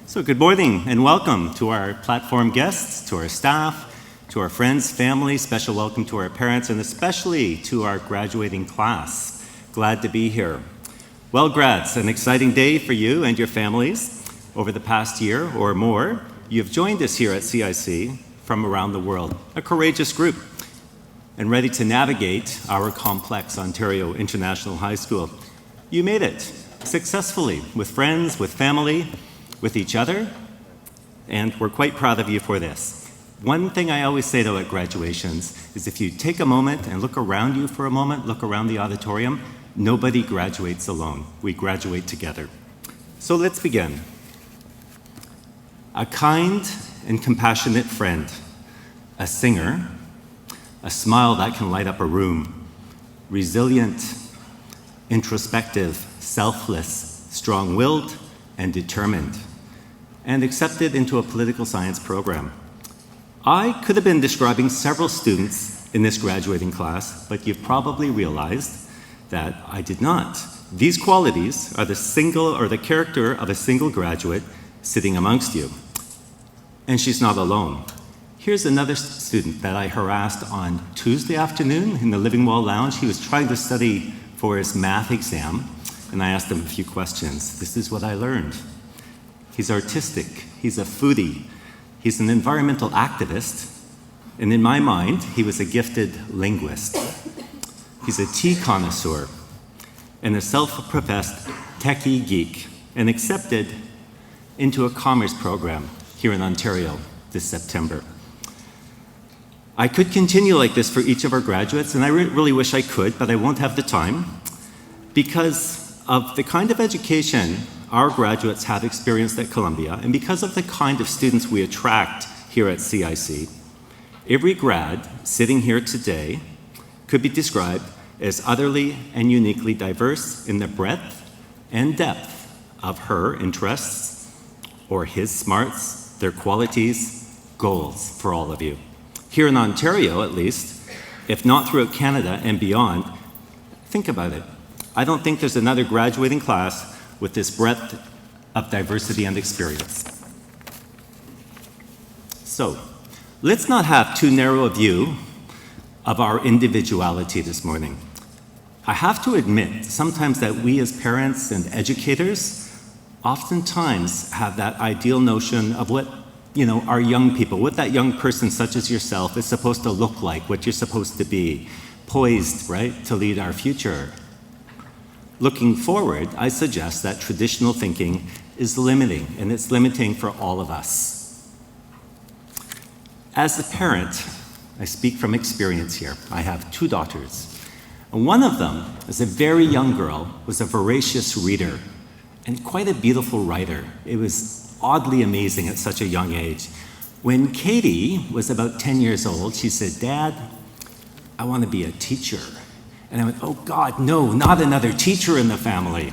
So good morning and welcome to our platform guests, to our staff, to our friends, family, special welcome to our parents, and especially to our graduating class. Glad to be here. Well, grads, an exciting day for you and your families. Over the past year or more, you've joined us here at CIC from around the world, a courageous group, and ready to navigate our complex Ontario International High School. You made it successfully with friends, with family, with each other, and we're quite proud of you for this. One thing I always say though at graduations is if you take a moment and look around you for a moment, look around the auditorium, nobody graduates alone. We graduate together. So let's begin. A kind and compassionate friend, a singer, a smile that can light up a room, resilient, introspective, selfless, strong-willed, and determined, and accepted into a political science program. I could have been describing several students in this graduating class, but you've probably realized that I did not. These qualities are the character of a single graduate sitting amongst you. And she's not alone. Here's another student that I harassed on Tuesday afternoon in the Living Wall Lounge. He was trying to study for his math exam, and I asked him a few questions. This is what I learned. He's artistic, he's a foodie, he's an environmental activist, and in my mind, he was a gifted linguist. He's a tea connoisseur and a self-professed techie geek, and accepted into a commerce program here in Ontario this September. I could continue like this for each of our graduates, and I really wish I could, but I won't have the time, because of the kind of education our graduates have experienced at Columbia, and because of the kind of students we attract here at CIC, every grad sitting here today could be described as utterly and uniquely diverse in the breadth and depth of her interests, or his smarts, their qualities, goals for all of you. Here in Ontario, at least, if not throughout Canada and beyond, think about it. I don't think there's another graduating class with this breadth of diversity and experience. So, let's not have too narrow a view of our individuality this morning. I have to admit sometimes that we as parents and educators oftentimes have that ideal notion of what our young people, what that young person such as yourself is supposed to look like, what you're supposed to be, poised, right, to lead our future. Looking forward, I suggest that traditional thinking is limiting, and it's limiting for all of us. As a parent, I speak from experience here. I have two daughters, and one of them, as a very young girl, was a voracious reader and quite a beautiful writer. It was oddly amazing at such a young age. When Katie was about 10 years old, she said, "Dad, I want to be a teacher." And I went, "Oh God, no, not another teacher in the family."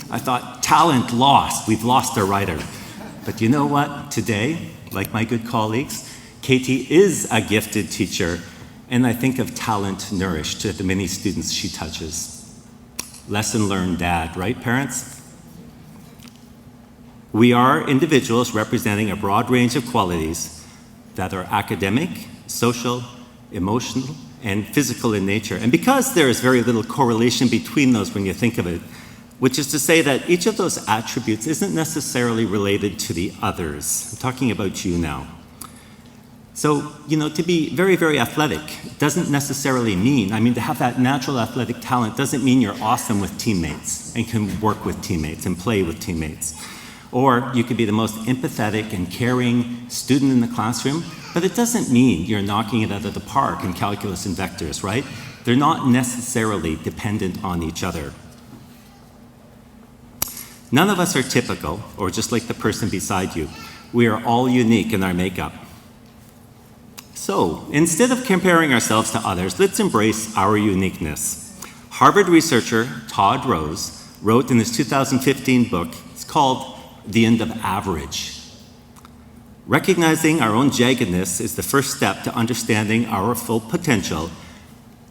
I thought, talent lost, we've lost a writer. But you know what? Today, like my good colleagues, Katie is a gifted teacher, and I think of talent nourished to the many students she touches. Lesson learned, Dad, right, parents? We are individuals representing a broad range of qualities that are academic, social, emotional, and physical in nature. And because there is very little correlation between those when you think of it, which is to say that each of those attributes isn't necessarily related to the others. I'm talking about you now. So, to be very, very athletic doesn't necessarily mean, to have that natural athletic talent doesn't mean you're awesome with teammates and can work with teammates and play with teammates. Or you could be the most empathetic and caring student in the classroom, but it doesn't mean you're knocking it out of the park in calculus and vectors, right? They're not necessarily dependent on each other. None of us are typical, or just like the person beside you. We are all unique in our makeup. So, instead of comparing ourselves to others, let's embrace our uniqueness. Harvard researcher Todd Rose wrote in his 2015 book, it's called The End of Average. Recognizing our own jaggedness is the first step to understanding our full potential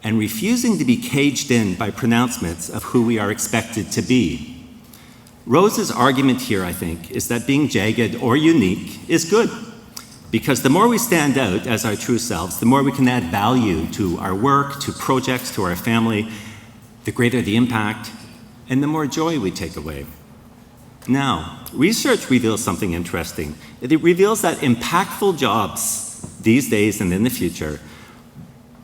and refusing to be caged in by pronouncements of who we are expected to be. Rose's argument here, I think, is that being jagged or unique is good, because the more we stand out as our true selves, the more we can add value to our work, to projects, to our family, the greater the impact, and the more joy we take away. Now, research reveals something interesting. It reveals that impactful jobs these days and in the future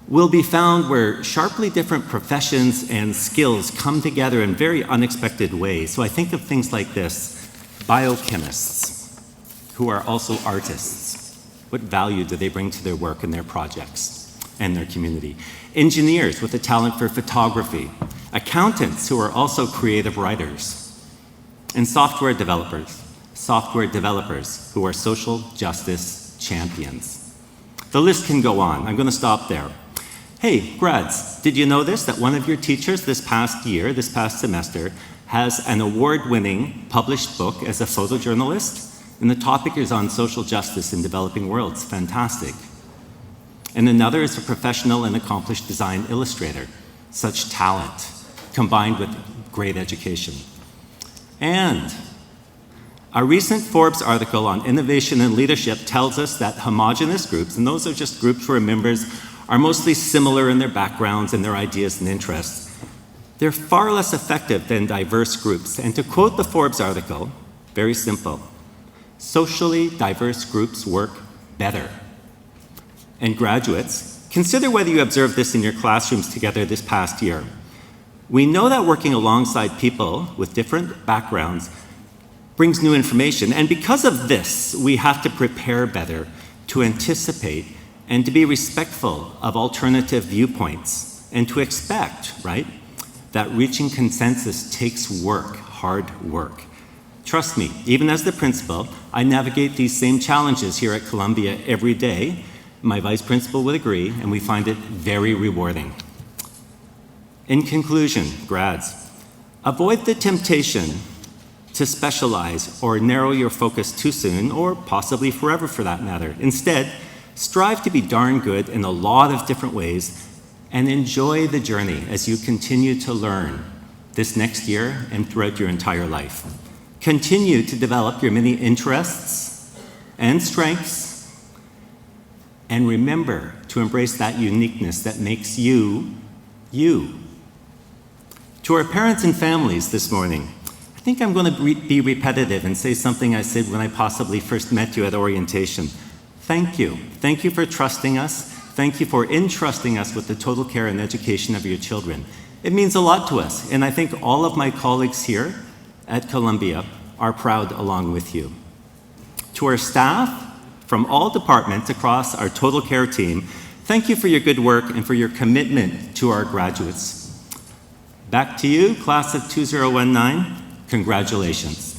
will be found where sharply different professions and skills come together in very unexpected ways. So I think of things like this: biochemists, who are also artists. What value do they bring to their work and their projects and their community? Engineers with a talent for photography. Accountants who are also creative writers. And software developers who are social justice champions. The list can go on. I'm going to stop there. Hey, grads, did you know that one of your teachers this past semester, has an award-winning published book as a photojournalist? And the topic is on social justice in developing worlds. Fantastic. And another is a professional and accomplished design illustrator. Such talent, combined with great education. And a recent Forbes article on innovation and leadership tells us that homogenous groups, and those are just groups where members are mostly similar in their backgrounds and their ideas and interests, they're far less effective than diverse groups. And to quote the Forbes article, very simple: socially diverse groups work better. And graduates, consider whether you observed this in your classrooms together this past year. We know that working alongside people with different backgrounds brings new information, and because of this, we have to prepare better, to anticipate, and to be respectful of alternative viewpoints, and to expect, right, that reaching consensus takes work, hard work. Trust me, even as the principal, I navigate these same challenges here at Columbia every day. My vice principal would agree, and we find it very rewarding. In conclusion, grads, avoid the temptation to specialize or narrow your focus too soon, or possibly forever for that matter. Instead, strive to be darn good in a lot of different ways and enjoy the journey as you continue to learn this next year and throughout your entire life. Continue to develop your many interests and strengths, and remember to embrace that uniqueness that makes you, you. To our parents and families this morning, I think I'm going to be repetitive and say something I said when I possibly first met you at orientation. Thank you. Thank you for trusting us. Thank you for entrusting us with the total care and education of your children. It means a lot to us, and I think all of my colleagues here at Columbia are proud along with you. To our staff from all departments across our total care team, thank you for your good work and for your commitment to our graduates. Back to you, class of 2019. Congratulations.